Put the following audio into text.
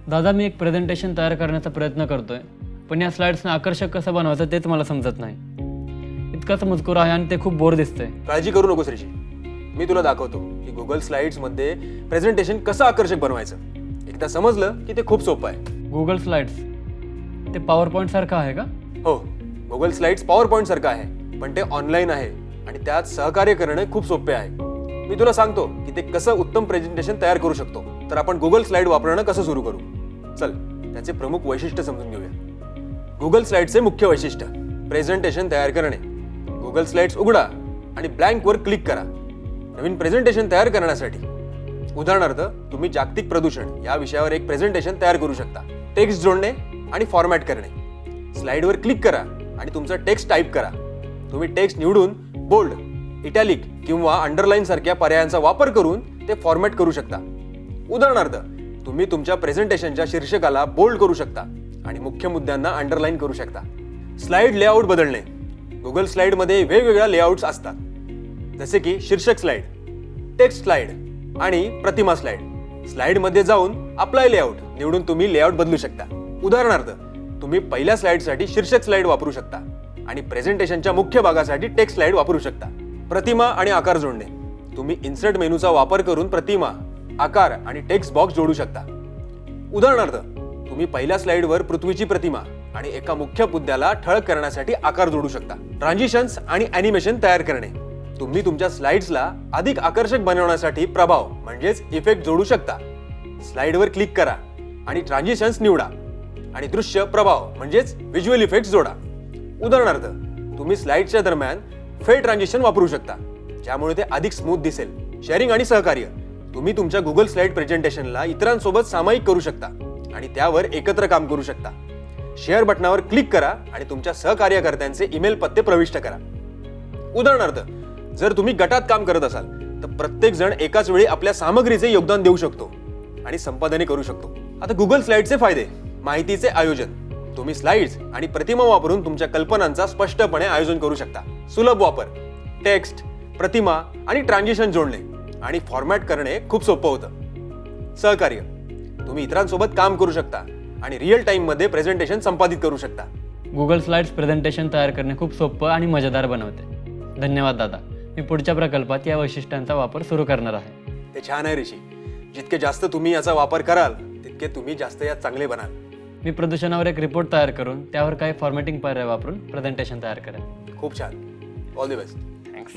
दादा, मी एक प्रेझेंटेशन तयार करण्याचा प्रयत्न करतोय, पण या स्लाइड्सना आकर्षक कसं बनवायचं तेच मला समजत नाही. इतकाच मजकूर आहे आणि ते खूप बोर दिसतंय. काळजी करू नकोस ऋषी, मी तुला दाखवतो की गुगल स्लाइड्समध्ये प्रेझेंटेशन कसं आकर्षक बनवायचं. एकदा समजलं की ते खूप सोपं आहे. गुगल स्लाइड्स ते पॉवर पॉईंट सारखं आहे का? हो, गुगल स्लाइड्स पॉवर पॉईंट सारखं आहे, पण ते ऑनलाईन आहे आणि त्यात सहकार्य करणे खूप सोपे आहे. मी तुला सांगतो की ते कसं उत्तम प्रेझेंटेशन तयार करू शकतो. तर आपण गुगल स्लाइड वापरणं कसं सुरू करू. चल, त्याचे प्रमुख वैशिष्ट्य समजून घेऊया. गुगल स्लाइड्सचे मुख्य वैशिष्ट्य: प्रेझेंटेशन तयार करणे. गुगल स्लाइड्स उघडा आणि ब्लँकवर क्लिक करा. नवीन प्रेझेंटेशन तयार करण्यासाठी, उदाहरणार्थ तुम्ही जागतिक प्रदूषण या विषयावर एक प्रेझेंटेशन तयार करू शकता. टेक्स्ट जोडणे आणि फॉर्मॅट करणे. स्लाइडवर क्लिक करा आणि तुमचा टेक्स्ट टाईप करा. तुम्ही टेक्स्ट निवडून बोल्ड, इटॅलिक किंवा अंडरलाईन सारख्या पर्यायांचा वापर करून ते फॉर्मॅट करू शकता. उदाहरणार्थ, तुम्ही तुमच्या प्रेझेंटेशनच्या शीर्षकाला बोल्ड करू शकता आणि मुख्य मुद्द्यांना अंडरलाईन करू शकता. स्लाइड लेआउट बदलणे. गुगल स्लाइडमध्ये वेगवेगळ्या लेआउट्स असतात, जसे की शीर्षक स्लाइड, टेक्स्ट स्लाइड आणि प्रतिमा स्लाइड. स्लाइडमध्ये जाऊन अप्लाय लेआउट निवडून तुम्ही लेआउट बदलू शकता. उदाहरणार्थ, तुम्ही पहिल्या स्लाइडसाठी शीर्षक स्लाइड वापरू शकता आणि प्रेझेंटेशनच्या मुख्य भागासाठी टेक्स्ट स्लाइड वापरू शकता. प्रतिमा आणि आकार जोडणे. तुम्ही इन्सर्ट मेनूचा वापर करून प्रतिमा, आकार आणि टेक्स्ट बॉक्स जोडू शकता. उदाहरणार्थ, तुम्ही पहिल्या स्लाइडवर पृथ्वीची प्रतिमा आणि एका मुख्य मुद्द्याला ठळक करण्यासाठी आकार जोडू शकता. ट्रान्झिशन्स आणि ॲनिमेशन तयार करणे. तुम्ही तुमच्या स्लाइड्सला अधिक आकर्षक बनवण्यासाठी प्रभाव म्हणजेच इफेक्ट जोडू शकता. स्लाइडवर क्लिक करा आणि ट्रान्झिशन्स निवडा आणि दृश्य प्रभाव म्हणजेच व्हिज्युअल इफेक्ट्स जोडा. उदाहरणार्थ, तुम्ही स्लाइडच्या दरम्यान फेड ट्रान्झिशन वापरू शकता, ज्यामुळे ते अधिक स्मूथ दिसेल. शेअरिंग आणि सहकार्य. तुम्ही तुमच्या गुगल स्लाइड प्रेझेंटेशनला इतरांसोबत सामायिक करू शकता आणि त्यावर एकत्र काम करू शकता. शेअर बटनावर क्लिक करा आणि तुमच्या सहकार्यकर्त्यांचे ईमेल पत्ते प्रविष्ट करा. उदाहरणार्थ, जर तुम्ही गटात काम करत असाल तर प्रत्येक जण एकाच वेळी आपल्या सामग्रीचे योगदान देऊ शकतो आणि संपादने करू शकतो. आता गुगल स्लाइडचे फायदे. माहितीचे आयोजन. तुम्ही स्लाइड्स आणि प्रतिमा वापरून तुमच्या कल्पनांचा स्पष्टपणे आयोजन करू शकता. सुलभ वापर. टेक्स्ट, प्रतिमा आणि ट्रान्झिशन जोडणे आणि फॉर्मॅट करणे खूप सोपं होतं. सहकार्य. तुम्ही इतरांसोबत काम करू शकता आणि रिअल टाइममध्ये प्रेझेंटेशन संपादित करू शकता. गुगल स्लाइड्स प्रेझेंटेशन तयार करणे खूप सोपं आणि मजेदार बनवते. धन्यवाद दादा. मी पुढच्या प्रकल्पात या वैशिष्ट्यांचा वापर सुरू करणार आहे. ते छान आहे ऋषी. जितके जास्त तुम्ही याचा वापर कराल तितके तुम्ही जास्त यात चांगले बनाल. मी प्रदूषणावर एक रिपोर्ट तयार करून त्यावर काही फॉर्मॅटिंग पर्याय वापरून प्रेझेंटेशन तयार करेन. खूप छान. All the best. थँक्स.